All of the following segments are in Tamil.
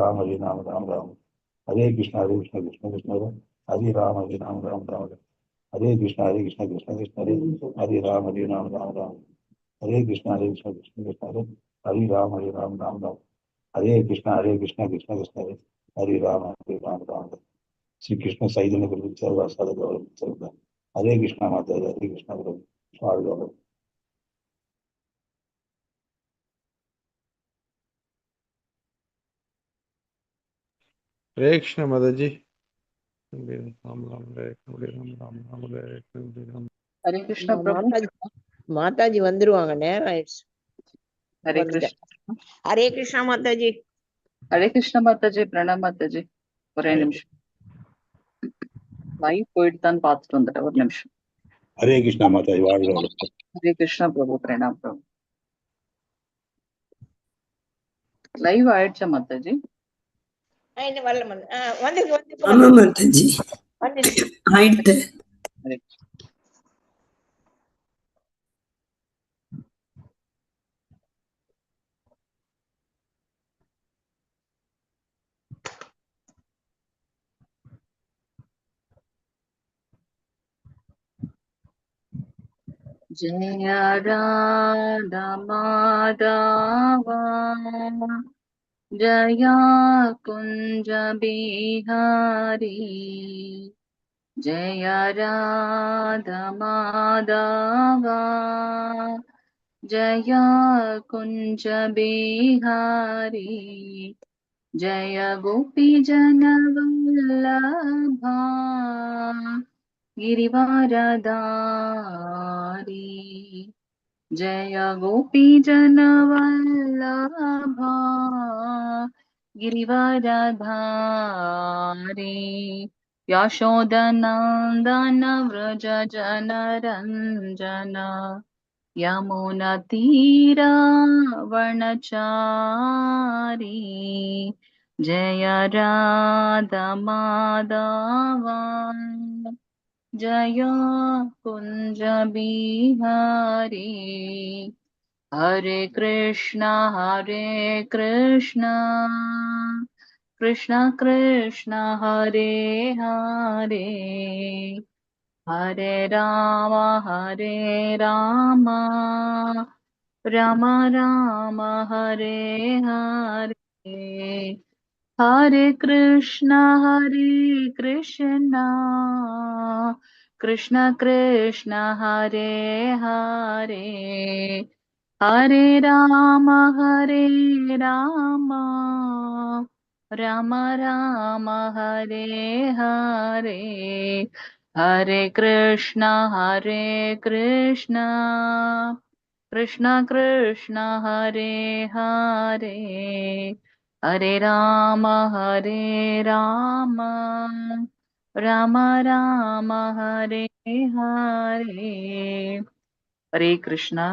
राम हरे राम राम राम हरे कृष्ण कृष्ण कृष्ण हरे राम राम राम हरे कृष्ण कृष्ण कृष्ण हरे राम राम राम हरे कृष्ण कृष्ण कृष्ण हरे राम राम राम हरे कृष्ण कृष्ण कृष्ण हरे राम राम श्री कृष्ण सैतन्य प्रभु सर्वसाद गौरव हरे कृष्ण माता हरे कृष्ण प्रभु स्वागत गौरव हरे कृष्ण माता जी। राम राम हरे राम राम राम हरे कृष्ण प्रभु। மாதாஜி வந்துருவாங்க, நேரம் ஆயிடுச்சு. हरे कृष्ण। ஹரே கிருஷ்ணா மாதாஜி. हरे कृष्ण माताजी, प्रणाम माताजी। ஒரே நிமிஷம் லைவ் போயிட்டு தான் பார்த்துட்டு வந்துட்டேன், ஒரு நிமிஷம். हरे कृष्ण माता வாழ்க. हरे कृष्ण प्रभु, प्रणाम प्रभु। லைவ் ஆயிடுச்சா மாதாஜி? இன்னும் வரல வந்து ஆமா மாதாஜி, ஆயிடுத்து. जय राधा माधवा जय कुंज बिहारी जय राधा माधवा जय कुंज बिहारी जय गोपी जन वल्लभा गिरिवारधारी जय गोपी जन वल्लभा गिरिवारधारी यशोदनन्दन व्रज जनरञ्जन यमुना तीरावनचारी जय राधा माधवा जय कुंज बिहारी हरे कृष्णा कृष्ण कृष्ण हरे हरे हरे राम राम राम हरे हरे हरे कृष्णा कृष्ण कृष्ण हरे हरे हरे राम राम राम हरे हरे हरे कृष्णा कृष्ण कृष्ण हरे हरे हरे राम राम राम हरे हरे हरे कृष्णा।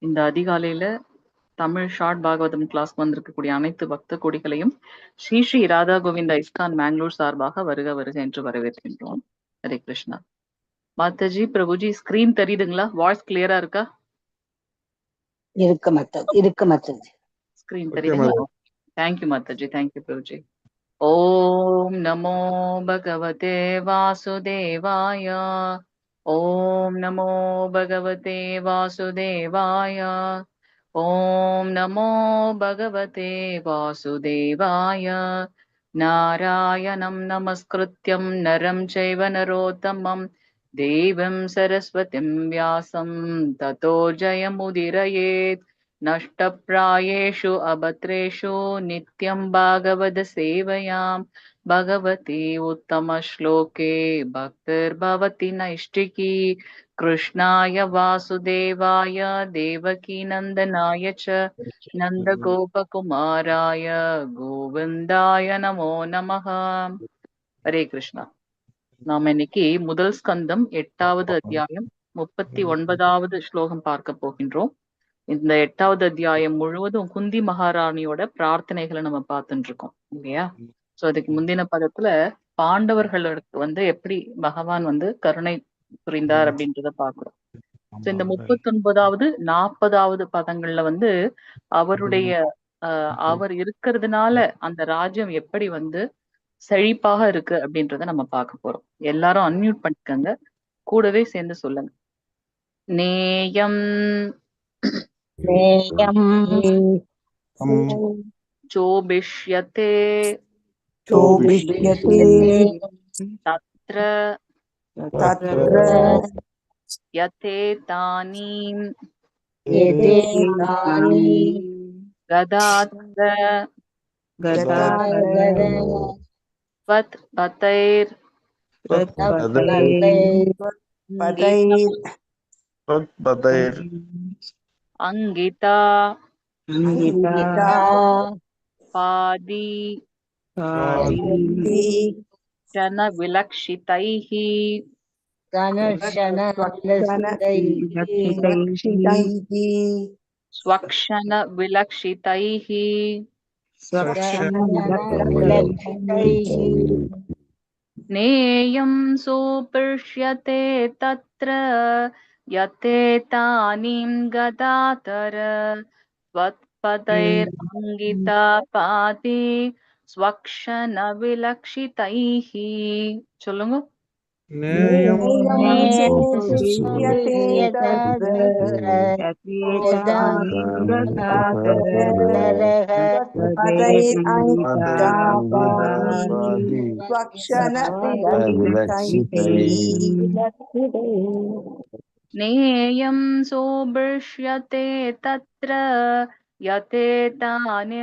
இந்த அதிகாலையில தமிழ் ஷார்ட் பாகவதம் கிளாஸ் வந்திருக்கக்கூடிய அனைத்து பக்த கொடிகளையும் ஸ்ரீ ஸ்ரீ ராதா கோவிந்தா இஸ்கான் மேங்களூர் சார்பாக வருக வருக என்று வரவேற்கின்றோம். ஹரே கிருஷ்ணா. மாதாஜி, பிரபுஜி, ஸ்கிரீன் தெரியுதுங்களா? வாய்ஸ் கிளியரா இருக்கா? இருக்கு மாதாஜி. ஸ்கிரீன் தெரியுதுங்களா? தேங்க்யூ மாதாஜி, தேங்க்யூ பிரபுஜி. ஓம் நமோ பகவதே வாசுதேவாய. ஓம் நமோ பகவதே வாசுதேவாய. ஓம் நமோ பகவதே வாசுதேவாய. நாராயணம் நமஸ்கிருத்யம் நரம் சைவ நரோத்தமம் தேவம் சரஸ்வதிம் வியாசம் ததோ ஜயமுதிரயேத். नष्टप्रायेषु अभद्रेषु नित्यं भागवत सेवयां भगवती उत्तमश्लोके भक्तिर्भवति नैष्टिकी। कृष्णाय वासुदेवाय देवकी नन्दनाय च नन्दगोपकुमाराय गोविन्दाय नमो नमः. हरे कृष्णा. நாம் இன்னைக்கு முதல் ஸ்கந்தம் 8வது அத்தியாயம் 39வது ஸ்லோகம் பார்க்க போகின்றோம். இந்த 8வது அத்தியாயம் முழுவதும் குந்தி மகாராணியோட பிரார்த்தனைகளை நம்ம பார்த்துட்டு இருக்கோம் இல்லையா? சோ அதுக்கு முந்தின பதத்துல பாண்டவர்களுக்கு எப்படி பகவான் கருணை புரிந்தார் அப்படின்றத பாக்குறோம். சோ இந்த 39வது 40வது பதங்கள்ல அவருடைய அவர் இருக்கிறதுனால அந்த ராஜ்யம் எப்படி வந்து செழிப்பாக இருக்கு அப்படின்றத நம்ம பார்க்க போறோம். எல்லாரும் அன்மியூட் பண்ணிக்கங்க, கூடவே சேர்ந்து சொல்லுங்க. நேயம் நேயம் சோபிஷ்யதே சோபிஷ்யதே தத்ர தத்ர யதேதானீம் யதேதானி கதாத்ர கதாதர வத் பதைர் பதைர் அங்கிதா அங்கிதா பாதி ஜன விலக்ஷிதைஹ கணஷன ஸ்வக்ஷன விலக்ஷிதைஹ நேயம் சோபிஷ்யதே தத்ர யதேதானீம் கதாதர त्वत्पदैर् अङ्गिता पाति स्वक्षण विलक्षितैः சொல்லுங்க. நேயம் நேயம் சோபிஷ்யதே தத்ர யதேதானீம் கதாதர त्वत्पदैर् अङ्गिता पाधि स्वक्षण विलक्षितैः நேயம் சோபிஷ்யதே தத்ர யதேதானீம்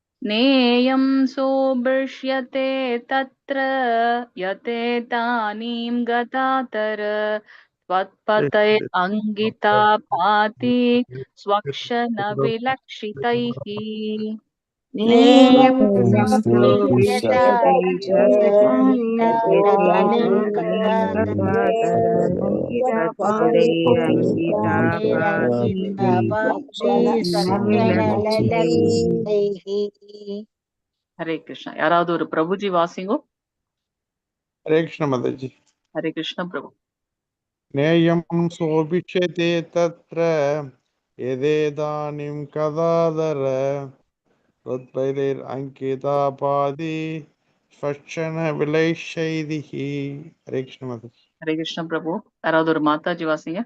நேயம் சோபிஷ்யதே தத்ர யதேதானீம் கதாதர त्वत्पदैर् अङ्गिता पाति स्वक्षण विलक्षितैः நேயம் ஹரே கிருஷ்ணா. யாராவது ஒரு பிரபுஜி வாசிங்கோ. ஹரே கிருஷ்ண மாதாஜி. ஹரே கிருஷ்ண பிரபு. நேயம் சோபிஷ்யதே தத்ர யதேதானீம் கதாதர त्वत्पदैर् अङ्किता पादि ஸ்வக்ஷன விலைஷைதிஹ. ஹரே கிருஷ்ண மாதாஜி. ஹரே கிருஷ்ண பிரபு. யாராவது ஒரு மாதாஜி வாசிங்க.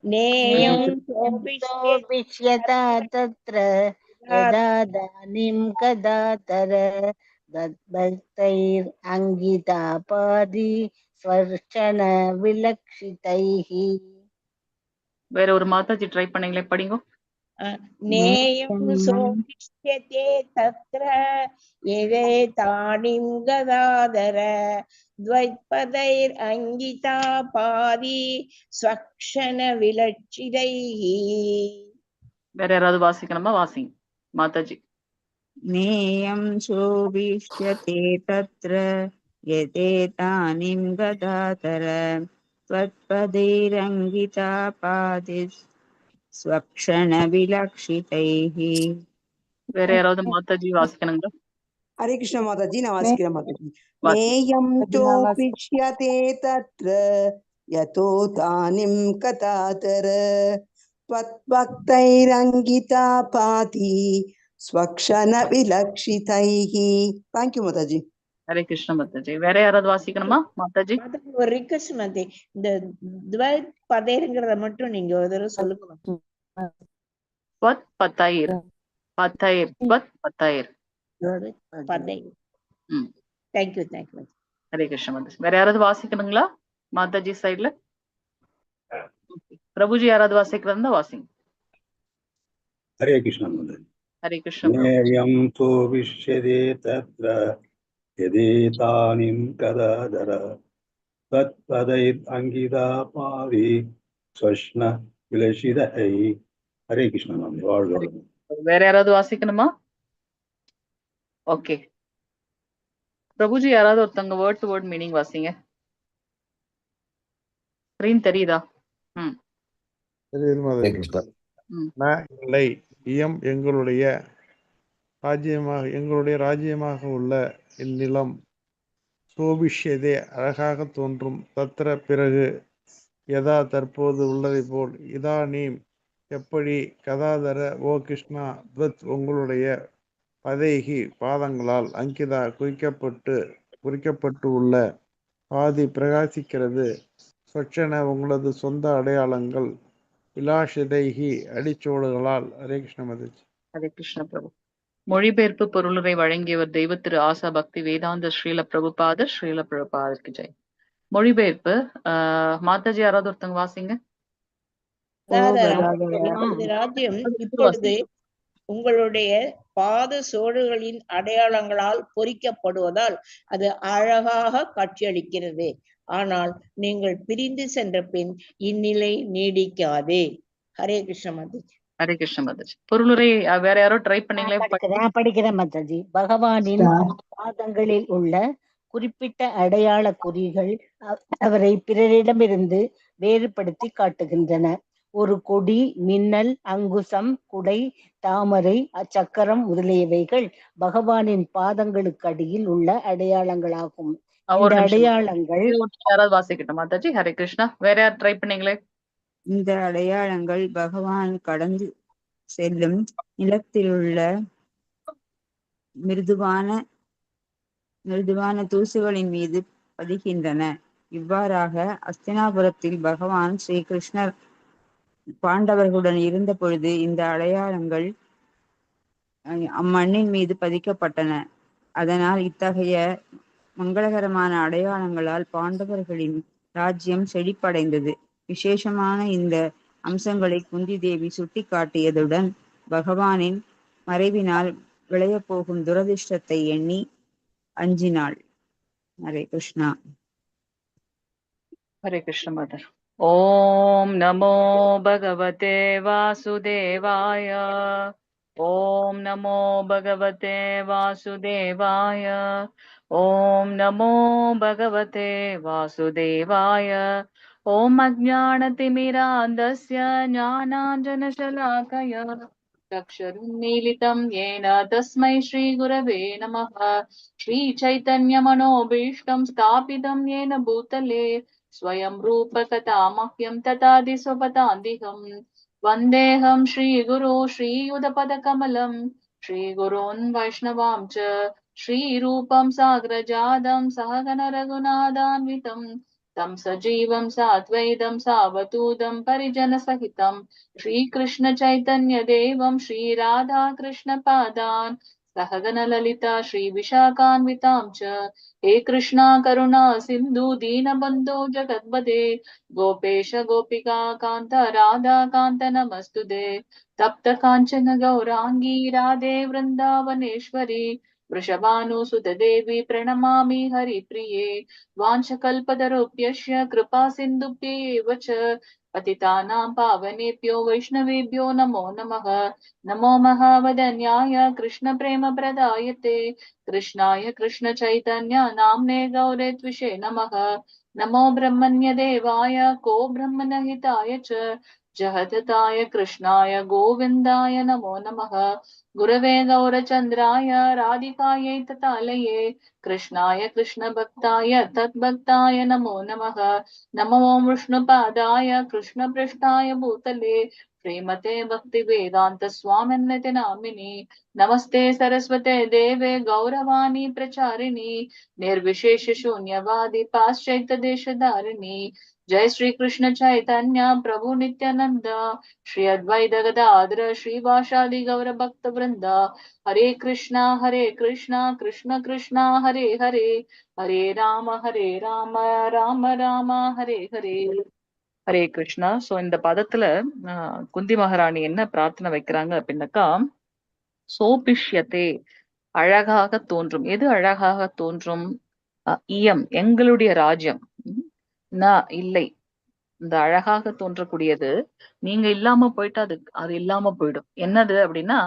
நேயம் சோபிஷ்யதே தத்ர யதாதானிம் கதாதர தத்பக்தைர் அங்கிதா பாதி ஸ்வர்ஷன விலக்ஷிதைஹ. வேற ஒரு மாதாஜி ட்ரை பண்ணீங்களே, படிங்கோ. நேயம் சோபிஷ்யதே தத்ர யதேதானீம் கதாதர த்வைபதைர் அங்கிதா பாதி ஸ்வக்ஷன விலட்சிதைஹ. வேற யாராவது வாசிக்கணுமா? வாசிங்க மாதாஜி. நேயம் சோபிஷ்யதே தத்ர யதேதானீம் கதாதர त्वत्पदैरङ्गिता पाति स्वक्षण विलक्षितैः. வேற யாராவது மாதாஜி வாசிக்கணுங்க? ஹரே கிருஷ்ண மாதாஜி, நான் வாசிக்கிறேன் மாதாஜி. நேயம் சோபிஷ்யதே தத்ர யதோ தானிம் கதாதர त्वत्भक्तैरङ्गिता पाति स्वक्षण विलक्षितैः. தேங்க்யூ மாதாஜி. ஹரே கிருஷ்ண மாதாஜி. வேற யாராவது வாசிக்கணுமா மாதாஜி? ஒரு ரிக்வெஸ்ட் மதி, இந்த த்வைத் பதைர்ங்கிறத மட்டும் நீங்க ஒரு தடவை சொல்லுங்க. பத் பதைர் பதைர் பத் பதைர். பதை. Thank you thank you. ஹரே கிருஷ்ண மாதாஜி. வேற யாராவது வாசிக்கணுங்களா மாதாஜி சைட்ல? பிரபுஜி யாராவது வாசிக்கிறதா வாசிங்க. ஹரே கிருஷ்ண மாதாஜி. ஹரே கிருஷ்ண. நேயம் சோபிஷ்யதே தத்ர யதேதானீம் கதாதர தத்பதைர் அங்கிதா பாதி ஸ்வக்ஷண விலக்ஷிதைஹ. ஹரே கிருஷ்ண மாதாஜி. வாழ்க. வேற யாராவது வாசிக்கணுமா? ஓகே. பிரபுஜி யாராவது ஒருத்தவங்க வேர்ட் டு வேர்ட் மீனிங் வாசிங்க. ஸ்கிரீன் தெரியுதா? ம் தெரியுது மாதாஜி. ம் இல்லை, இயம் எங்களுடைய ராஜ்யமாக உள்ள இந்நிலம், சோபிஷ்யதே அழகாக தோன்றும், தத்திர பிறகு, யதா தற்போது உள்ளதை போல், இதானீம் எப்படி, கதாதர ஓ கிருஷ்ணா, துவத் உங்களுடைய, பதைகி பாதங்களால், அங்கிதா குறிக்கப்பட்டு உள்ள, பாதி பிரகாசிக்கிறது, சொச்சன உங்களது சொந்த அடையாளங்கள், விலாஷிதைகி அடிச்சோடுகளால். ஹரே கிருஷ்ண மாதாஜி. ஹரே கிருஷ்ண பிரபு. மொழிபெயர்ப்பு பொருளுரை வழங்கியவர் தெய்வ திரு ஆசா பக்தி வேதாந்த ஸ்ரீல பிரபுபாதருக்கு ஜெய். மொழிபெயர்ப்பு மாதாஜி யாராவது ஒருத்தவங்க வாசிங்க. இந்த ராஜ்யம் இப்பொழுது உங்களுடைய பாத சோடுகளின் அடையாளங்களால் பொறிக்கப்படுவதால் அது அழகாக காட்சியளிக்கிறது. ஆனால் நீங்கள் பிரிந்து சென்ற பின் இந்நிலை நீடிக்காதே. ஹரே கிருஷ்ண மாதாஜி. ஹரே கிருஷ்ண மாதாஜி. பொருளுரை வேற யாரோ ட்ரை பண்ணீங்களே? படிக்கிறேன் மாதாஜி. பகவானின் பாதங்களில் உள்ள குறிப்பிட்ட அடையாள குறிகள் அவரை பிறரிடமிருந்து வேறுபடுத்தி காட்டுகின்றன. ஒரு கொடி, மின்னல், அங்குசம், குடை, தாமரை, சக்கரம் முதலியவைகள் பகவானின் பாதங்களுக்கு அடியில் உள்ள அடையாளங்களாகும். இந்த அடையாளங்கள் யாராவது வாசிக்கட்டும் மாதாஜி. ஹரே கிருஷ்ணா. வேற யார் ட்ரை பண்ணீங்களே? இந்த அடையாளங்கள் பகவான் கடந்து செல்லும் நிலத்திலுள்ள மிருதுவான தூசுகளின் மீது பதிகின்றன. இவ்வாறாக அஸ்தினாபுரத்தில் பகவான் ஸ்ரீ கிருஷ்ணர் பாண்டவர்களுடன் இருந்த பொழுது இந்த அடையாளங்கள் அம்மண்ணின் மீது பதிக்கப்பட்டன. அதனால் இத்தகைய மங்களகரமான அடையாளங்களால் பாண்டவர்களின் ராஜ்யம் செழிப்படைந்தது. விசேஷமான இந்த அம்சங்களை குந்தி தேவி சுட்டி காட்டியதுடன் பகவானின் மறைவினால் விளையப்போகும் துரதிர்ஷ்டத்தை எண்ணி அஞ்சினாள். ஹரே கிருஷ்ணா. ஹரே கிருஷ்ண மாதர். ஓம் நமோ பகவதே வாசுதேவாய. ஓம் நமோ பகவதே வாசுதேவாய. ஓம் நமோ பகவதே வாசுதேவாய. ஓம் அஜ்ஞானதிமிராந்தஸ்ய ஞானாஞ்சனசலாக்கய चक्षुरुन्मीलितं येन तस्मै श्रीगुरवे नमः. श्रीचैतन्यमनोभीष्टं स्थापितं येन भूतले स्वयं रूपकथा मह्यं तथादि स्वपदान्तिकं वन्देऽहं श्रीगुरो श्रीयुधपदकमलं श्रीगुरोन् वैष्णवां च श्रीरूपं साग्रजातं सहगण रघुनाथान्वितं तं सजीवं साद्वैतं सावधूतं परिजनसहितं श्रीकृष्ण चैतन्य देवं श्रीराधा कृष्ण पादान् सहगण ललिता श्रीविशाखान्वितां च हे कृष्णा करुणा सिन्धु दीनबन्धो जगत्पते गोपेश गोपिका कान्त राधा कान्त नमस्तुते तप्त काञ्चन गौरांगी राधे वृन्दावनेश्वरी वृषभानुसुत देवी प्रणमामि हरिप्रिये वाञ्छकल्पतरुभ्यश्च कृपा सिन्धुभ्येव च पतितानां पावनेभ्यो वैष्णवेभ्यो नमो नमः. नमो महावदन्याय कृष्ण प्रेम प्रदायते कृष्णाय कृष्ण चैतन्य नाम्ने गौरे त्विषे नमः. नमो ब्रह्मण्य देवाय को ब्रह्मणहिताय च जगदताय कृष्णाय गोविन्दाय नमो नमः. गुरवे गौरचन्द्राय राधिकायै ततालये कृष्णाय कृष्ण भक्ताय तद्भक्ताय नमो नमः. नमो विष्णुपादाय कृष्णपृष्ठाय भूतले श्रीमते भक्ति वेदांत स्वामिन्नति नामिनि नमस्ते सरस्वते देवे गौरवाणी प्रचारिणी निर्विशेष शून्यवादी पाश्चात्य देशधारिणी जय श्री कृष्ण चैतन्य प्रभु नित्यानंद श्री अद्वैत गदाधर श्रीवासादि गौर भक्त वृंद हरे कृष्णा कृष्ण कृष्णा हरे हरे हरे राम राम राम हरे हरे. ஹரே கிருஷ்ணா. சோ இந்த பதத்துல குந்தி மகாராணி என்ன பிரார்த்தனை வைக்கிறாங்க அப்படின்னாக்கா, சோபிஷ்யத்தே அழகாக தோன்றும். எது அழகாக தோன்றும்? இயம் எங்களுடைய ராஜ்யம். இல்லை, இந்த அழகாக தோன்றக்கூடியது நீங்க இல்லாம போயிட்டு அது இல்லாம போயிடும். என்னது அப்படின்னா,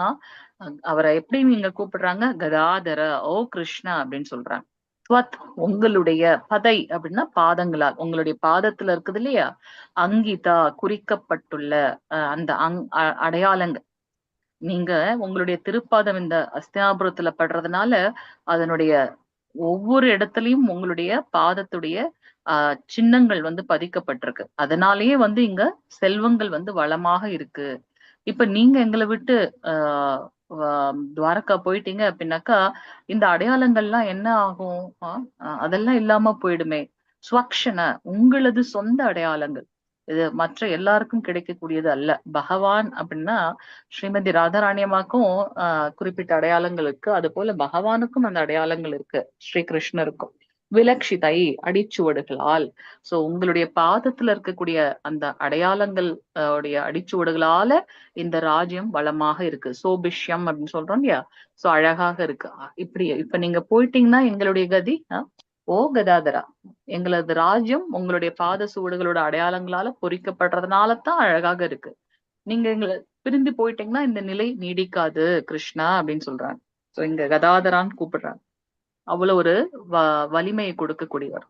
அவரை எப்படி நீங்க கூப்பிடுறாங்க? கதாதர, ஓ கிருஷ்ணா அப்படின்னு சொல்றாங்க. ஸ்வத் உங்களுடைய, பதை அப்படின்னா பாதங்களால், உங்களுடைய பாதத்துல இருக்குது இல்லையா, அங்கிதா குறிக்கப்பட்டுள்ள அந்த அடையாளங்கள். நீங்க உங்களுடைய திருப்பாதம் இந்த அஸ்தினாபுரத்துல படுறதுனால அதனுடைய ஒவ்வொரு இடத்துலயும் உங்களுடைய பாதத்துடைய சின்னங்கள் வந்து பதிக்கப்பட்டிருக்கு. அதனாலேயே வந்து இங்க செல்வங்கள் வந்து வளமாக இருக்கு. இப்ப நீங்க எங்களை விட்டு துவாரகா போயிட்டீங்க அப்படின்னாக்கா இந்த அடையாளங்கள்லாம் என்ன ஆகும்? அதெல்லாம் இல்லாம போயிடுமே. ஸ்வக்ஷன உங்களது சொந்த அடையாளங்கள், இது மற்ற எல்லாருக்கும் கிடைக்கக்கூடியது அல்ல. பகவான் அப்படின்னா ஸ்ரீமதி ராதாராணியம்மாக்கும் குறிப்பிட்ட அடையாளங்கள் இருக்கு, அது போல பகவானுக்கும் அந்த அடையாளங்கள் இருக்கு, ஸ்ரீ கிருஷ்ணருக்கும். விலக்ஷிதை அடிச்சுவடுகளால், சோ உங்களுடைய பாதத்துல இருக்கக்கூடிய அந்த அடையாளங்கள் உடைய அடிச்சுவடுகளால இந்த ராஜ்யம் வளமாக இருக்கு. சோபிஷ்யம் அப்படின்னு சொல்றோம் இல்லையா, சோ அழகாக இருக்கு. இப்படி இப்ப நீங்க போயிட்டீங்கன்னா எங்களுடைய கதி, ஓ கதாதரா, எங்களது ராஜ்யம் உங்களுடைய பாத சுவடுகளோட அடையாளங்களால பொறிக்கப்படுறதுனால தான் அழகாக இருக்கு. நீங்க எங்களை பிரிந்து போயிட்டீங்கன்னா இந்த நிலை நீடிக்காது கிருஷ்ணா அப்படின்னு சொல்றாங்க. சோ இங்க கதாதரான்னு கூப்பிடுறாங்க. அவ்வளவு ஒரு வலிமையை கொடுக்கக்கூடியவர்.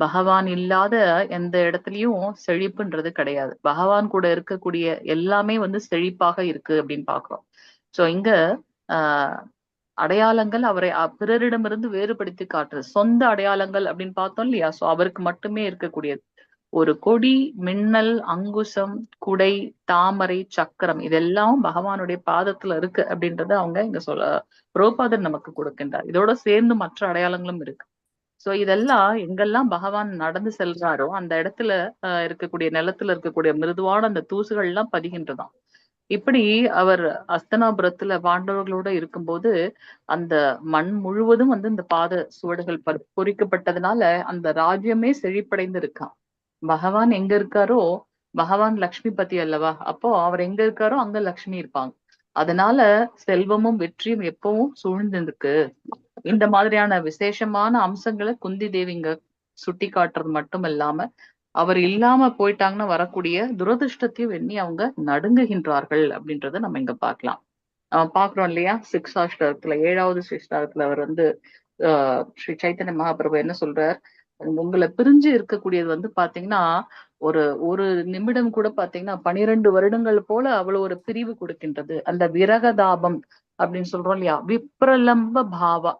பகவான் இல்லாத எந்த இடத்துலயும் செழிப்புன்றது கிடையாது. பகவான் கூட இருக்கக்கூடிய எல்லாமே வந்து செழிப்பாக இருக்கு அப்படின்னு பாக்குறோம். சோ இங்க அடையாளங்கள் அவரை பிறரிடமிருந்து வேறுபடுத்தி காட்டுறது. சொந்த அடையாளங்கள் அப்படின்னு பார்த்தோம் இல்லையா, சோ அவருக்கு மட்டுமே இருக்கக்கூடியது. ஒரு கொடி, மின்னல், அங்குசம், குடை, தாமரை, சக்கரம், இதெல்லாம் பகவானுடைய பாதத்துல இருக்கு அப்படின்றத அவங்க இங்க பிரபுபாதர் நமக்கு கொடுக்கின்றார். இதோட சேர்ந்து மற்ற அடையாளங்களும் இருக்கு. சோ இதெல்லாம் எங்கெல்லாம் பகவான் நடந்து செல்றாரோ அந்த இடத்துல இருக்கக்கூடிய நிலத்துல இருக்கக்கூடிய மிருதுவான அந்த தூசுகள் எல்லாம் பதிகின்றதாம். இப்படி அவர் அஸ்தனாபுரத்துல பாண்டவர்களோட இருக்கும்போது அந்த மண் முழுவதும் வந்து இந்த பாத சுவடுகள் பொறிக்கப்பட்டதுனால அந்த ராஜ்யமே செழிப்படைந்து இருக்கான். பகவான் எங்க இருக்காரோ, பகவான் லக்ஷ்மி பதி அல்லவா, அப்போ அவர் எங்க இருக்காரோ அங்க லக்ஷ்மி இருப்பாங்க. அதனால செல்வமும் வெற்றியும் எப்பவும் சூழ்ந்திருக்கு. இந்த மாதிரியான விசேஷமான அம்சங்களை குந்தி தேவி இங்க சுட்டி காட்டுறது மட்டும் இல்லாம அவர் இல்லாம போயிட்டாங்கன்னா வரக்கூடிய துரதிருஷ்டத்தையும் எண்ணி அவங்க நடுங்குகின்றார்கள் அப்படின்றத நம்ம இங்க பார்க்கலாம். பாக்குறோம் இல்லையா, சிக்ஷாஷ்டகத்துல 7வது சிக்ஷாஷ்டகத்துல அவர் வந்து ஸ்ரீ சைத்தன்ய மகாபிரபு என்ன சொல்றார், உங்களை பிரிஞ்சு இருக்கக்கூடியது வந்து பாத்தீங்கன்னா ஒரு ஒரு நிமிடம் கூட பாத்தீங்கன்னா 12 வருடங்கள் போல அவ்வளவு ஒரு பிரிவு கொடுக்கின்றது. அந்த விரகதாபம் அப்படின்னு சொல்றோம் இல்லையா, விப்ரலம்ப பாவா.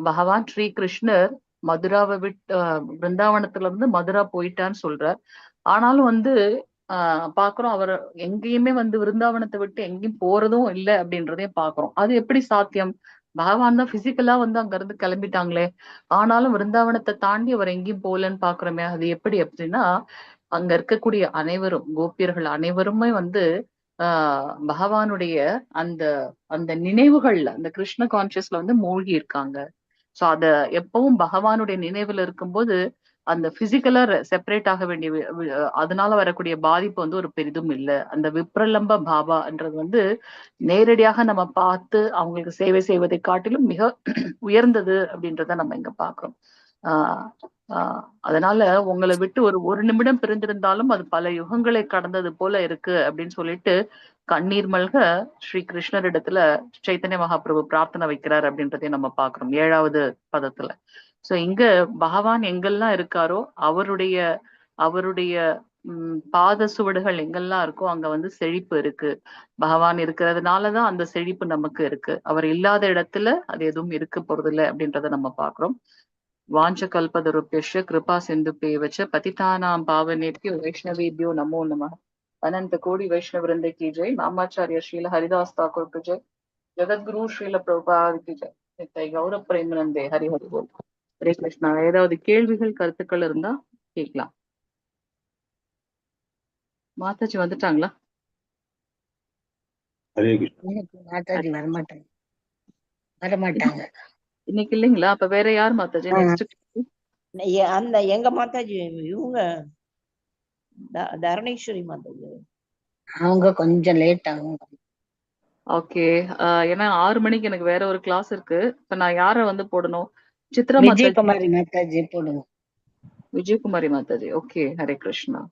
பகவான் ஸ்ரீ கிருஷ்ணர் மதுராவை விட்டு பிருந்தாவனத்துல இருந்து மதுரா போயிட்டான்னு சொல்றார். ஆனாலும் வந்து பாக்குறோம் அவர் எங்கேயுமே வந்து விருந்தாவனத்தை விட்டு எங்கேயும் போறதும் இல்லை அப்படின்றதையும் பாக்குறோம். அது எப்படி சாத்தியம்? பகவான் தான் பிசிக்கலா வந்து அங்க இருந்து கிளம்பிட்டாங்களே, ஆனாலும் விருந்தாவனத்தை தாண்டி அவர் எங்கேயும் போகலன்னு பாக்குறோமே, அது எப்படி அப்படின்னா அங்க இருக்கக்கூடிய அனைவரும் கோபியர்கள் அனைவருமே வந்து பகவானுடைய அந்த அந்த நினைவுகள்ல, அந்த கிருஷ்ண கான்சியஸ்ல வந்து மூழ்கி இருக்காங்க. சோ அத எப்பவும் பகவானுடைய நினைவுல இருக்கும்போது அந்த பிசிக்கலா செப்பரேட் ஆக வேண்டிய அதனால வரக்கூடிய பாதிப்பு வந்து ஒரு பெரிதும் இல்லை. அந்த விப்ரலம்ப பாபான்றது வந்து நேரடியாக நம்ம பார்த்து அவங்களுக்கு சேவை செய்வதை காட்டிலும் மிக உயர்ந்தது அப்படின்றத நம்ம இங்க பாக்குறோம். அதனால உங்களை விட்டு ஒரு நிமிடம் பிரிந்திருந்தாலும் அது பல யுகங்களை கடந்தது போல இருக்கு அப்படின்னு சொல்லிட்டு கண்ணீர் மல்க ஸ்ரீ கிருஷ்ணரிடத்துல சைத்தன்ய மகாபிரபு பிரார்த்தனை வைக்கிறார் அப்படின்றதையும் நம்ம பாக்குறோம் 7வது பதத்துல. சோ இங்க பகவான் எங்கெல்லாம் இருக்காரோ அவருடைய அவருடைய பாத சுவடுகள் எங்கெல்லாம் இருக்கோ அங்க வந்து செழிப்பு இருக்கு. பகவான் இருக்கிறதுனாலதான் அந்த செழிப்பு நமக்கு இருக்கு. அவர் இல்லாத இடத்துல அது எதுவும் இருக்க போறது இல்லை அப்படின்றத நம்ம பாக்குறோம். வாஞ்ச கல்பதருப்யஸ்ய கிருபா சிந்துபேவச்ச பதிதானாம் பாவனேப்யோ வைஷ்ணவேப்யோ நமோ நமः. अनंत कोटि वैष्णव वृंद की जय. नामाचार्य श्रील हरिदास ठाकुर की जय. जगद्गुरु श्रील प्रभुपाद की जय. நித்தை கௌர பிரேமநந்தே. ஹரி ஹரி போல். ஹரே கிருஷ்ணா. ஏதாவது கேள்விகள் கருத்துக்கள் இருந்தா கேட்கலாம். மாதாஜி வந்துட்டாங்களா? ஹரே கிருஷ்ணா. மாதாஜி வரமாட்டாங்க இன்னைக்கு இல்லைங்களா? அப்ப வேற யார் மாதாஜி நெக்ஸ்ட்? அந்த எங்க மாதாஜி இவங்க தரணேஸ்வரி மாதாஜி, அவங்க கொஞ்சம் லேட் ஆகும். ஓகே. ஏன்னா 6 மணிக்கு எனக்கு வேற ஒரு கிளாஸ் இருக்கு. இப்ப நான் யார வந்து போடணும்? சித்ரா மாதாஜி. விஜயகுமாரி மாதாஜி போடுங்க. விஜயகுமாரி மாதாஜி. ஓகே. ஹரே கிருஷ்ணா.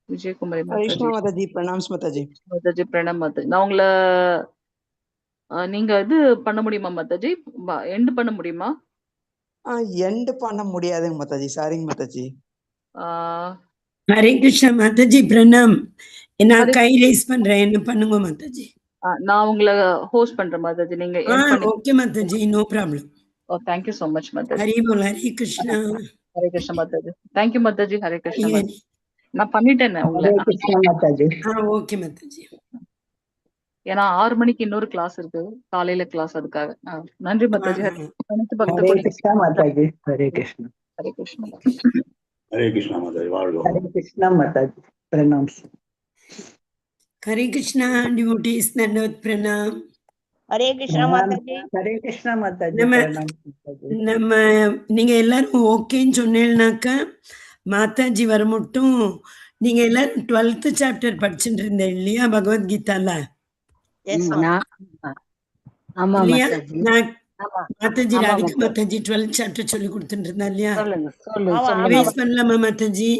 விஜயகுமாரி கிருஷ்ணா மாதாஜி, பிரணாம்ஸ் மாதாஜி. மாதாஜி பிரணாம் மாதாஜி. நான் உங்களை நீங்க இது பண்ண முடியுமா மாதாஜி? எண்ட் பண்ண முடியுமா? எண்ட் பண்ண முடியாதுங்க மாதாஜி. சாரிங்க மாதாஜி. ஹரே கிருஷ்ணா மாதாஜி, பிரணாம். நான் ஹரே கை ரைஸ் பண்றேன், என்ன பண்ணுங்க மாதாஜி. நான் உங்களை ஹோஸ்ட் பண்றேன் மாதாஜி. நீங்க end பண்ணி. Okay Mataji, no problem. thank you so much Mataji. Hari போல். ஹரே கிருஷ்ணா. ஹரே கிருஷ்ணா மாதாஜி. thank you Mataji. ஹரே கிருஷ்ணா மாதாஜி. நான் பண்ணிட்டேன் உங்களை. ஓகே மாதாஜி. ஏன்னா 6 மணிக்கு இன்னொரு கிளாஸ் இருக்கு, காலையில கிளாஸ். அதுக்காக நன்றி மாதாஜி. ஹரே கிருஷ்ணா மாதாஜி. ஹரே கிருஷ்ணா. ஹரே கிருஷ்ணா. ஹரே கிருஷ்ணா மாதாஜி. வாழ்க. ஹரே கிருஷ்ணா மாதாஜி. பிரணாம். ஹரே கிருஷ்ணா டிவோட்டீஸ், தண்டவத் பிரணாம். ஹரே கிருஷ்ணா மாதாஜி. ஹரே கிருஷ்ணா மாதாஜி. நம்ம நீங்க எல்லாரும் ஓகேன்னு சொன்னீங்கன்னாக்கா மாதாஜி வர மட்டும். நீங்க எல்லாரும் 12th சாப்டர் படிச்சுட்டு இருந்தேன் இல்லையா பகவத்கீதால? மாதாஜி ராதிகா மாதாஜி 12th சாப்டர் சொல்லி கொடுத்துட்டு இருந்தா இல்லையா? ரிவைஸ் பண்ணலாமா மாதாஜி?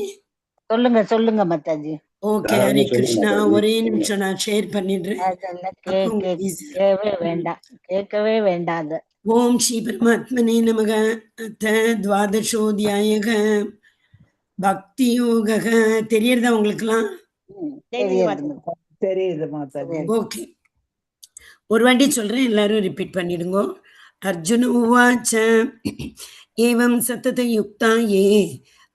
சொல்லுங்க மாதாஜி. ஓகே. ஹரே கிருஷ்ணா. ஒரே நிமிஷம் நான் ஷேர் பண்ணிடுறேன். கேட்கவே வேண்டாம். ஓம் ஸ்ரீ பரமாத்மனே நமக. அத துவாதசோத்யாயக பக்தி யோக. தெரியறதா உங்களுக்குலாம்? தெரியுது மாதாஜி. ஓகே, ஒரு வாட்டி சொல்றேன், எல்லாரும் ரிப்பீட் பண்ணிடுங்க. அர்ஜுன உவாச்ச ஏவம் சதத யுக்தா ஏ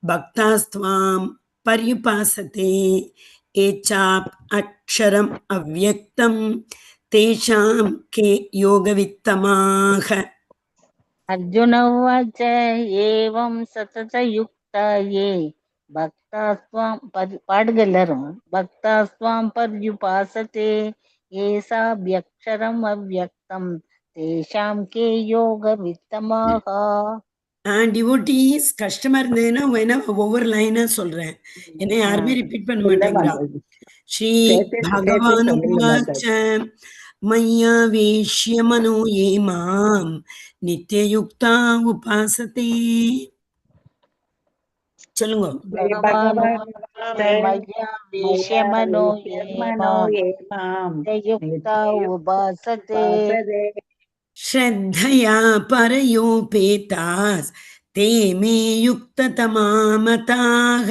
பக்தாஸ்த்வாம் பர்யுபாசதே ஏச்சாப் அக்ஷரம் அவ்யக்தம் தேஷாம் கே யோகவித்தமாக. அர்ஜுன உவாச்ச ஏவம் சதத யுக்தா ஏ பக்தாஸ்வாம் பாடுங்க எல்லாரும். பக்தாஸ்வாம் பர்யுபாசதே ஏசாப்யக்ஷரம் அவ்யக்தம் தேஷாம் கே யோகவித்தமாக. டிவோட்டீஸ் கஷ்டமா இருந்ததுன்னா வேணா ஒவ்வொரு லைனா சொல்றேன், ஏன்னா யாருமே ரிப்பீட் பண்ண மாட்டேங்கிறா. ஸ்ரீ பகவான் உவாச்ச மய்யா வேஷ்ய மனோ யே மாம் நித்யயுக்தா உபாசதே. சொல்லுங்க. ஸ்ரத்தயா பரயோபேதாஸ் தே மே யுக்ததமா மதாஹ.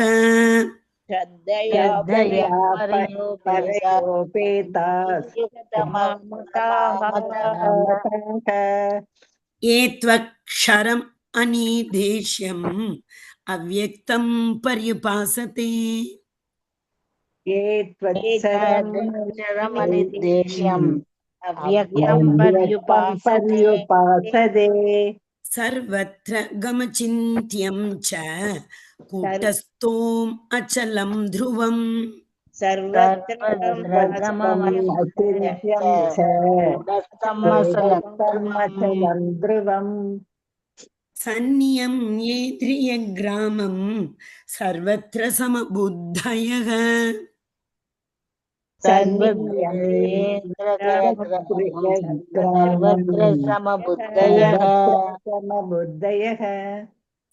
ஏ த்வக்ஷரம் அநிதேஷ்யம் அவ்யக்தம் பர்யுபாசதே. சர்வத்ர கமசிந்த்யம் ச கூட்டஸ்தோம் அச்சலம் த்ருவம். சந்நியம் ஏத்ரிய கிராமம் சர்வத்ர சமபுத்தயः.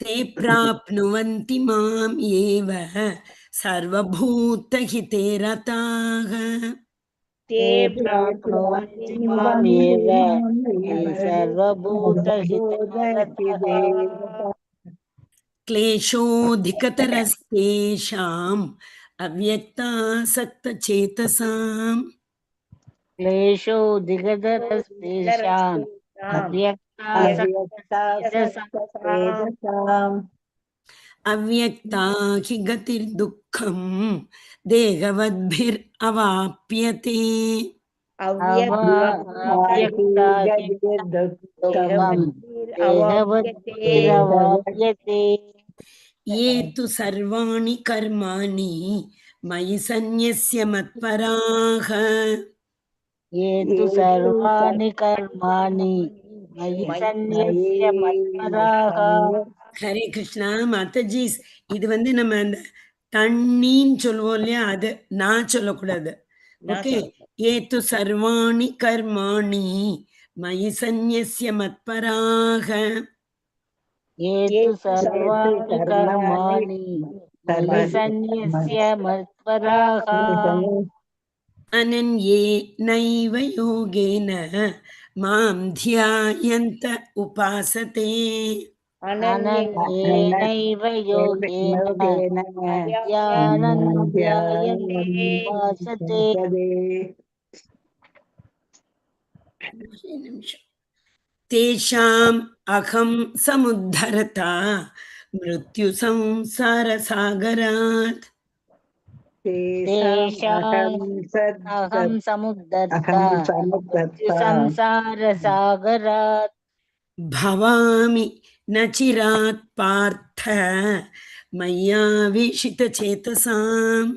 தே ப்ராப்னுவந்தி மாம் ஏவ சர்வபூதஹிதே ரதாः. क्लेशोऽधिकतरस्तेषाम् अव्यक्तासक्तचेतसाम्. अव्यक्ता हि गतिर्दुःखम् देहवद्भिरवाप्यते. ये तु सर्वाणि कर्माणि मयि सन्न्यस्य मत्पराः. ஹரே கிருஷ்ணா. மாதாஜி, இது நம்ம அந்த தண்ணின்னு சொல்லுவோம் இல்லையா, அது நான் சொல்லக்கூடாது. ஓகே. ஏது சர்வாணி கர்மாணி மயி சந்நியஸ்ய மத்பராக. அனன்யே நைவ யோகேன मां ध्यायन्त उपासते अनन्येनैव योगेन मध्यानं ध्यायन्त उपासते तेषाम् अहं समुद्धरता मृत्युसंसारसागरात् तेषाम् समुद्धर्ता मृत्युसंसारसागरात् भवामि न चिरात् पार्थ मय्यावेशितचेतसाम्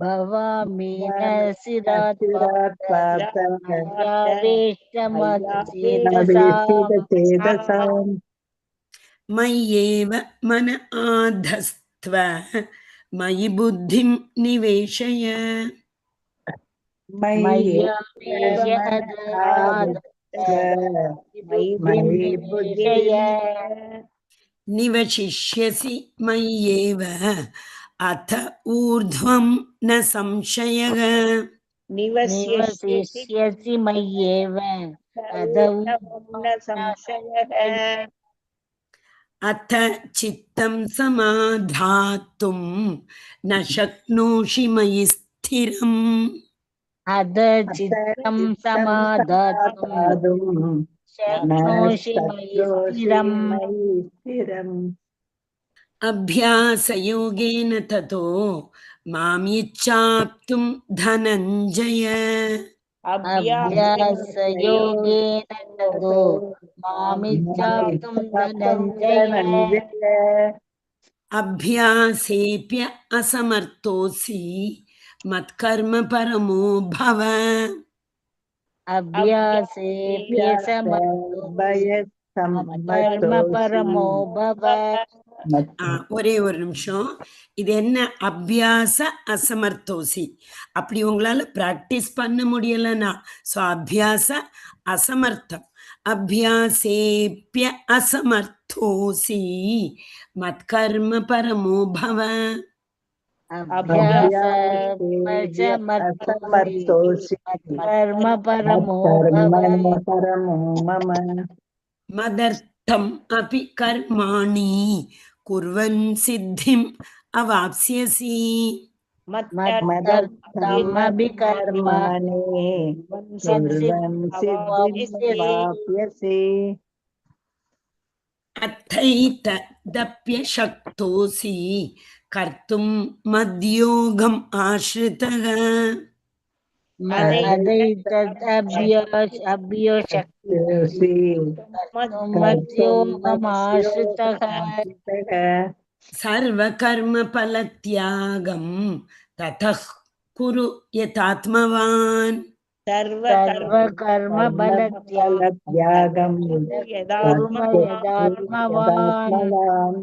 भवामि न सिरात् पार्थयावेशमचेतसाम् मय्येव मन आधस्त्व मयि बुद्धिं निवेशय मय्यावेश बुद्धिं निवेशय निवशिष्यसि मय्येव अथ ऊर्ध्वं न संशयः निवसिष्यसि मय्येव न संशयः अथ चित्तं समाधातुं न शक्नोषि मयि स्थिरम् अध चित्तं समाधातुं शक्नोषि मयि स्थिरम् अभ्यासयोगेन ततो मामिच्छाप्तुं धनञ्जय अभ्यासयोगेन ततो मामिच्छाप्तुं धनञ्जय अभ्यासेऽप्य असमर्थोऽसि मत्कर्म परमो भव कर्म परमो भव ஒரே ஒரு நிமிஷம். இது என்ன அபியாச அசமர்த்தோசி? அப்படி உங்களால பிராக்டிஸ் பண்ண முடியலன்னா அபியாச அசமர்த்தம். அபியாசேப்ய அசமர்த்தோசி மத்கர்ம பரமோ பவ. कर्म परमो भव मदर्थम् अपि कर्माणि कुर्वन् सिद्धिम् अवाप्स्यसि. मदर्थमपि कर्माणि अथैतदप्यशक्तोऽसि कर्तुं मद्योगम् आश्रितः. सर्वकर्मफलत्यागं ततः कुरु यथात्मवान्. सर्वकर्मफलत्यागं यथात्मवान्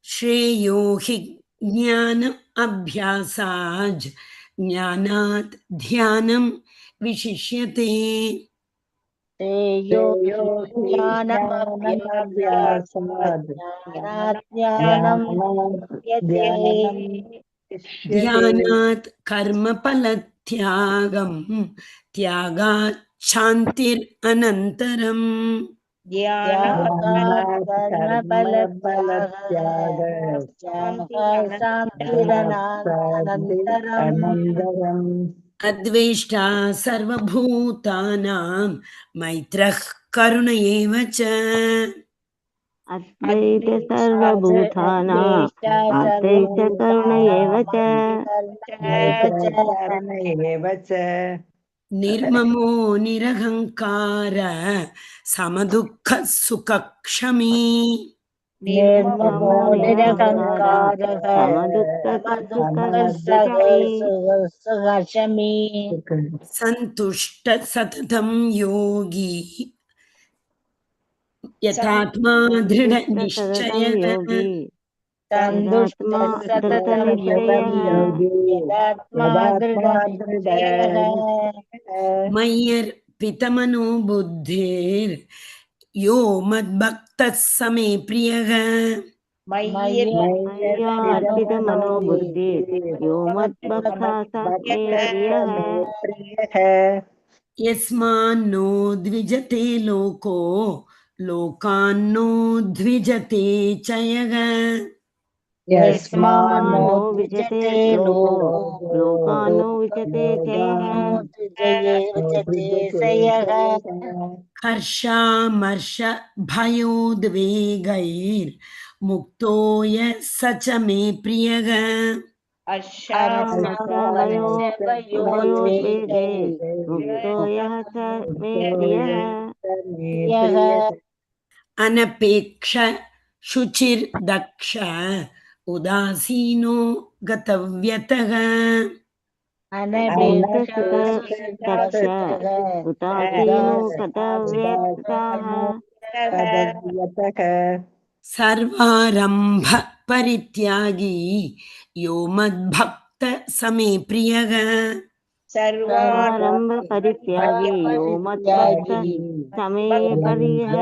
श्रेयो हि ज्ञानम् अभ्यासाज् ज्ञानात् ध्यानं विशिष्यते. ध्यानात् कर्मफलत्यागं त्यागात् शान्तिरनन्तरम्. अद्वेष्टा सर्वभूतानां मैत्रः करुण एव च. निर्ममो निरहङ्कार समदुःखः सुखक्षमी. निर्ममो निरहङ्कारः समदुःखसुखक्षमी सन्तुष्ट सततं योगी यथात्मा दृढनिश्चयः. मय्यर्पितमनो बुद्धिर्यो मद्भक्तः स मे प्रियः. यस्मान्नो द्विजते लोको लोकान्नो द्विजते च यः यस्मान्नो विजते लोको लोकानो विजते जयः विजते स यः हर्षामर्ष भयोद्वेगैर्मुक्तो यः स च मे प्रियः हर्षामर्षभयोद्वेगे मुक्तो यः स मे प्रियः अनपेक्ष शुचिर्दक्ष उदासीनो गतव्यतः अनपेक्षदक्ष उदासीनो गतव्यतः सर्वारम्भ परित्यागी यो मद्भक्त समे प्रियः सर्वारम्भ परित्यागी यो मद्भक्त समे प्रियः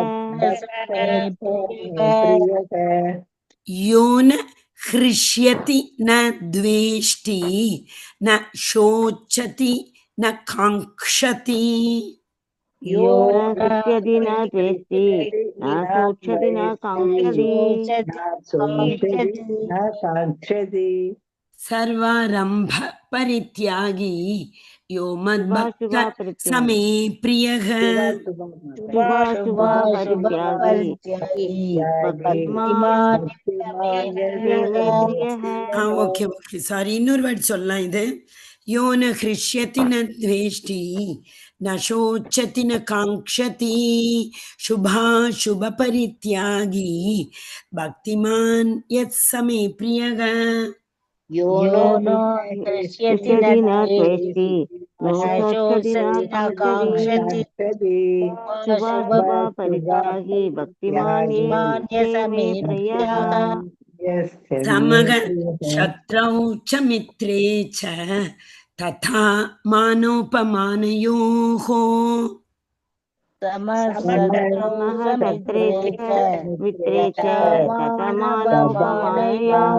यो न हृष्यति न द्वेष्टि न शोचति न काङ्क्षति यो न हृष्यति न द्वेष्टि न शोचति न काङ्क्षति सर्वारम्भ परित्यागी यो मद्भक्त समे प्रियः शुभाशुभा परित्यागी भक्तिमान् प्रियः ஓகே சாரி இன்னொரு வேர்ட் சொல்லலாம் இது யோ ந ஹிருஷ்யதி ந துவேஷ்டி ந சோச்சதி ந காங்க்ஷதி சுபாசுப பரித்யாகி பக்திமான் யத் சமே பிரியக यो नो हृष्यति न द्वेष्टि न शोचति न काङ्क्षति शुभाशुभा परित्यागी भक्तिमान् मे प्रियः समग शत्रौ च मित्रे च तथा मानोपमानयोः मित्रे च तथा मानोपमानयोः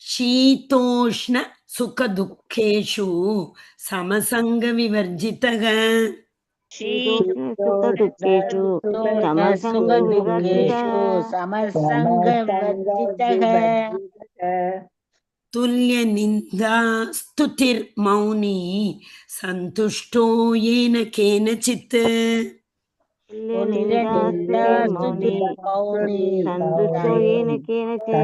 शीतोष्ण सुख दुःखेषु समसंग विवर्जितः सुखदुःखेषु समसंगविवर्जितः तुल्य निंदा स्तुतिर्मौनी संतुष्टो येन केनचित् संतुष्टो येन केनचित्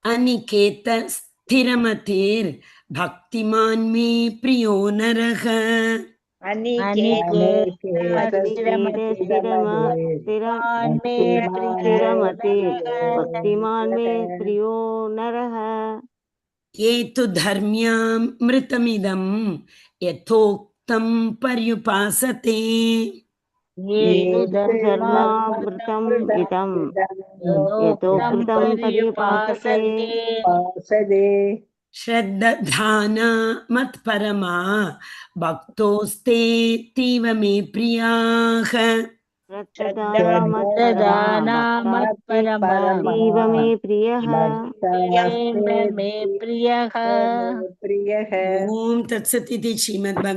अनिकेत स्थिरमतिर् भक्तिमान् मे प्रियो नरः भक्तिमान् मे प्रियो नरः ये तु धर्म्यामृतमिदं यथोक्तं पर्युपासते धर्मामृतम् इदं यथोक्तं पर्युपासते श्रद्धाना मत्परमा भक्तोस्तेतीव मे प्रियाः मत्परमातीव मे प्रियः ओम तत्सत् इति श्रीमद् भगवद्गीता